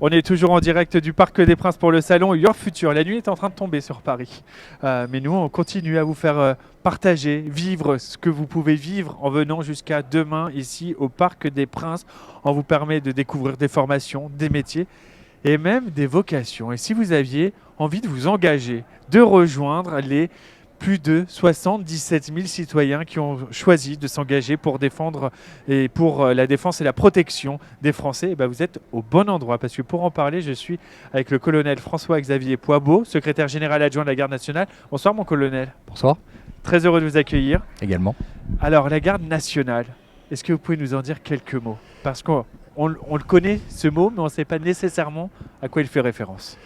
On est toujours en direct du Parc des Princes pour le salon Your Future. La nuit est en train de tomber sur Paris. Mais nous, on continue à vous faire partager, vivre ce que vous pouvez vivre en venant jusqu'à demain ici au Parc des Princes. On vous permet de découvrir des formations, des métiers et même des vocations. Et si vous aviez envie de vous engager, de rejoindre les plus de 77 000 citoyens qui ont choisi de s'engager pour défendre et pour la défense et la protection des Français, et ben vous êtes au bon endroit parce que pour en parler, je suis avec le colonel François-Xavier Poibaud, secrétaire général adjoint de la Garde nationale. Bonsoir mon colonel. Bonsoir. Très heureux de vous accueillir. Également. Alors la Garde nationale, est-ce que vous pouvez nous en dire quelques mots? Parce qu'on le connaît ce mot, mais on ne sait pas nécessairement à quoi il fait référence.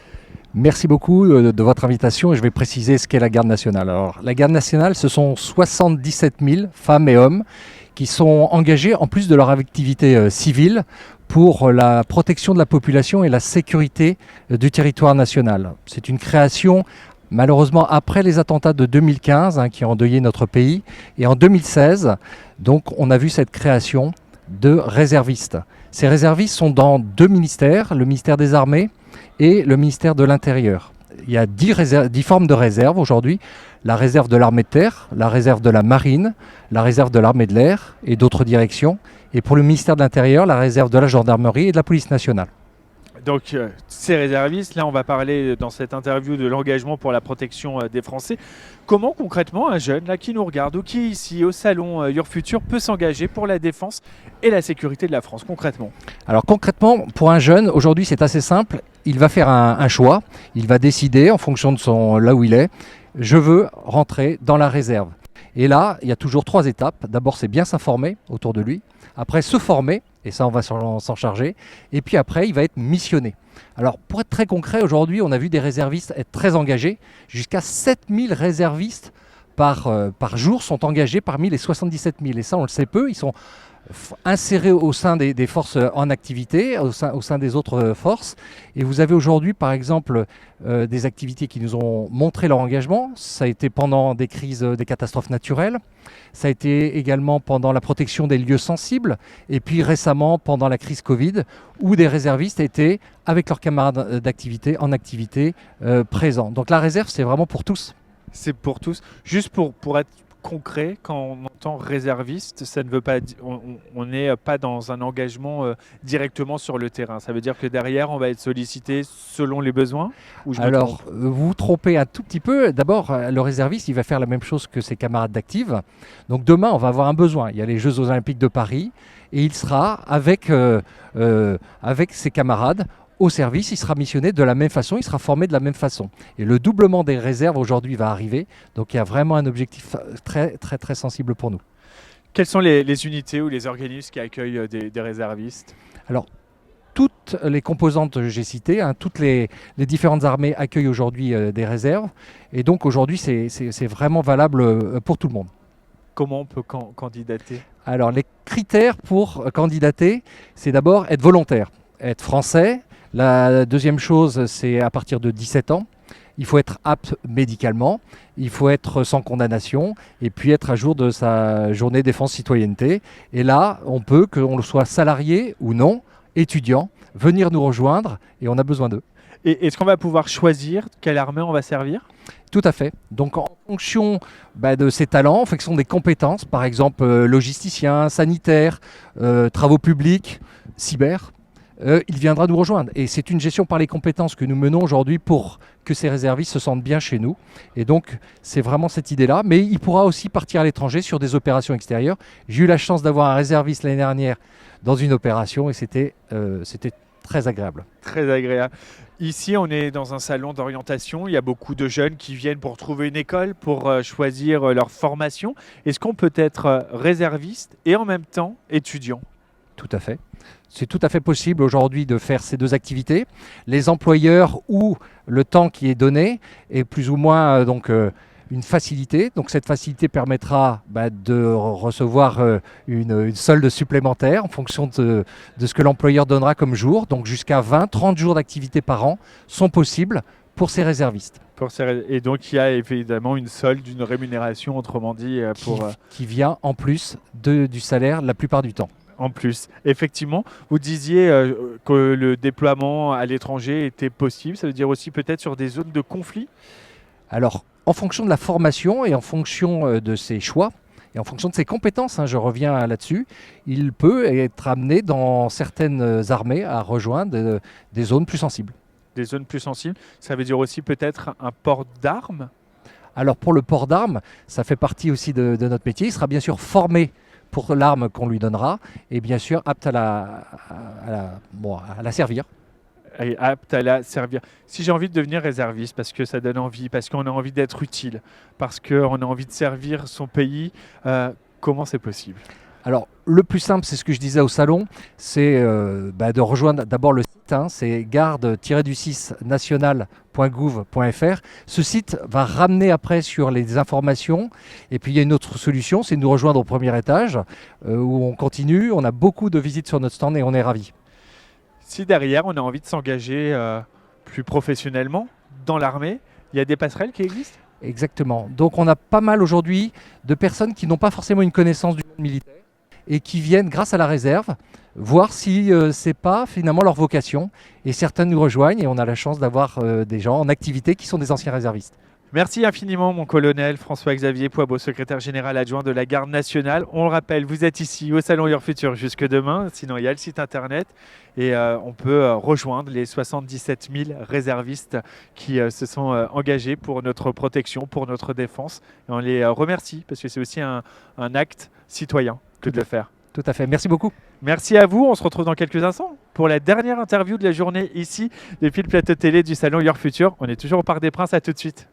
Merci beaucoup de votre invitation et je vais préciser ce qu'est la Garde nationale. Alors, la Garde nationale, ce sont 77 000 femmes et hommes qui sont engagés, en plus de leur activité civile, pour la protection de la population et la sécurité du territoire national. C'est une création, malheureusement, après les attentats de 2015 qui ont endeuillé notre pays. Et en 2016, donc, on a vu cette création de réservistes. Ces réservistes sont dans deux ministères, le ministère des Armées et le ministère de l'Intérieur. Il y a 10 formes de réserve aujourd'hui. La réserve de l'armée de terre, la réserve de la marine, la réserve de l'armée de l'air et d'autres directions. Et pour le ministère de l'Intérieur, la réserve de la gendarmerie et de la police nationale. Donc ces réservistes, là on va parler dans cette interview de l'engagement pour la protection des Français. Comment concrètement un jeune là, qui nous regarde ou qui est ici au salon Your Future peut s'engager pour la défense et la sécurité de la France concrètement? Alors concrètement, pour un jeune, aujourd'hui c'est assez simple. Il va faire un choix, il va décider en fonction de là où il est, je veux rentrer dans la réserve. Et là, il y a toujours 3 étapes. D'abord, c'est bien s'informer autour de lui. Après, se former, et ça, on va s'en charger. Et puis après, il va être missionné. Alors, pour être très concret, aujourd'hui, on a vu des réservistes être très engagés. Jusqu'à 7000 réservistes par jour sont engagés parmi les 77 000. Et ça, on le sait peu. Ils sont insérés au sein des forces en activité, au sein des autres forces. Et vous avez aujourd'hui, par exemple, des activités qui nous ont montré leur engagement. Ça a été pendant des crises, des catastrophes naturelles. Ça a été également pendant la protection des lieux sensibles. Et puis récemment, pendant la crise Covid, où des réservistes étaient, avec leurs camarades d'activité, en activité, présents. Donc la réserve, c'est vraiment pour tous. C'est pour tous. Juste pour être concret, quand on entend réserviste, ça ne veut pas dire on n'est pas dans un engagement directement sur le terrain. Ça veut dire que derrière, on va être sollicité selon les besoins ou je me Alors, trompe? vous vous trompez un tout petit peu. D'abord, le réserviste, il va faire la même chose que ses camarades d'active. Donc demain, on va avoir un besoin. Il y a les Jeux Olympiques de Paris et il sera avec ses camarades au service, il sera missionné de la même façon, il sera formé de la même façon. Et le doublement des réserves aujourd'hui va arriver. Donc il y a vraiment un objectif très, très, très sensible pour nous. Quelles sont les unités ou les organismes qui accueillent des réservistes? Alors, toutes les composantes que j'ai citées, toutes les différentes armées accueillent aujourd'hui des réserves. Et donc aujourd'hui, c'est vraiment valable pour tout le monde. Comment on peut candidater? Alors, les critères pour candidater, c'est d'abord être volontaire, être français. La deuxième chose, c'est à partir de 17 ans. Il faut être apte médicalement, il faut être sans condamnation et puis être à jour de sa journée défense citoyenneté. Et là, on peut, qu'on soit salarié ou non, étudiant, venir nous rejoindre et on a besoin d'eux. Et est-ce qu'on va pouvoir choisir quelle armée on va servir? Tout à fait. Donc en fonction de ses talents, en fonction des compétences, par exemple logisticien, sanitaire, travaux publics, cyber, il viendra nous rejoindre. Et c'est une gestion par les compétences que nous menons aujourd'hui pour que ces réservistes se sentent bien chez nous. Et donc, c'est vraiment cette idée-là. Mais il pourra aussi partir à l'étranger sur des opérations extérieures. J'ai eu la chance d'avoir un réserviste l'année dernière dans une opération et c'était très agréable. Très agréable. Ici, on est dans un salon d'orientation. Il y a beaucoup de jeunes qui viennent pour trouver une école, pour choisir leur formation. Est-ce qu'on peut être réserviste et en même temps étudiant? Tout à fait. C'est tout à fait possible aujourd'hui de faire ces deux activités. Les employeurs ou le temps qui est donné est plus ou moins une facilité. Donc cette facilité permettra de recevoir une solde supplémentaire en fonction de ce que l'employeur donnera comme jour. Donc jusqu'à 20-30 jours d'activité par an sont possibles pour ces réservistes. Et donc il y a évidemment une solde, une rémunération, autrement dit, Qui vient en plus du salaire la plupart du temps. En plus, effectivement, vous disiez que le déploiement à l'étranger était possible. Ça veut dire aussi peut-être sur des zones de conflit? Alors, en fonction de la formation et en fonction de ses choix, et en fonction de ses compétences, hein, je reviens là-dessus, il peut être amené dans certaines armées à rejoindre des zones plus sensibles. Des zones plus sensibles. Ça veut dire aussi peut-être un port d'armes? Alors pour le port d'armes, ça fait partie aussi de notre métier. Il sera bien sûr formé pour l'arme qu'on lui donnera et bien sûr apte à la servir. Et apte à la servir. Si j'ai envie de devenir réserviste, parce que ça donne envie, parce qu'on a envie d'être utile, parce qu'on a envie de servir son pays, comment c'est possible? Alors le plus simple, c'est ce que je disais au salon, c'est de rejoindre d'abord le site, hein, c'est garde-du-6 national.gouv.fr. Ce site va ramener après sur les informations. Et puis il y a une autre solution, c'est de nous rejoindre au premier étage où on continue. On a beaucoup de visites sur notre stand et on est ravis. Si derrière, on a envie de s'engager plus professionnellement dans l'armée, il y a des passerelles qui existent? Exactement. Donc on a pas mal aujourd'hui de personnes qui n'ont pas forcément une connaissance du monde militaire et qui viennent grâce à la réserve voir si c'est pas finalement leur vocation. Et certains nous rejoignent et on a la chance d'avoir des gens en activité qui sont des anciens réservistes. Merci infiniment, mon colonel François-Xavier Poibeau, secrétaire général adjoint de la Garde nationale. On le rappelle, vous êtes ici au Salon Your Future jusque demain. Sinon, il y a le site internet et on peut rejoindre les 77 000 réservistes qui se sont engagés pour notre protection, pour notre défense. Et on les remercie parce que c'est aussi un acte citoyen que de le faire. Tout à fait. Merci beaucoup. Merci à vous. On se retrouve dans quelques instants pour la dernière interview de la journée ici depuis le plateau télé du Salon Your Future. On est toujours au Parc des Princes. À tout de suite.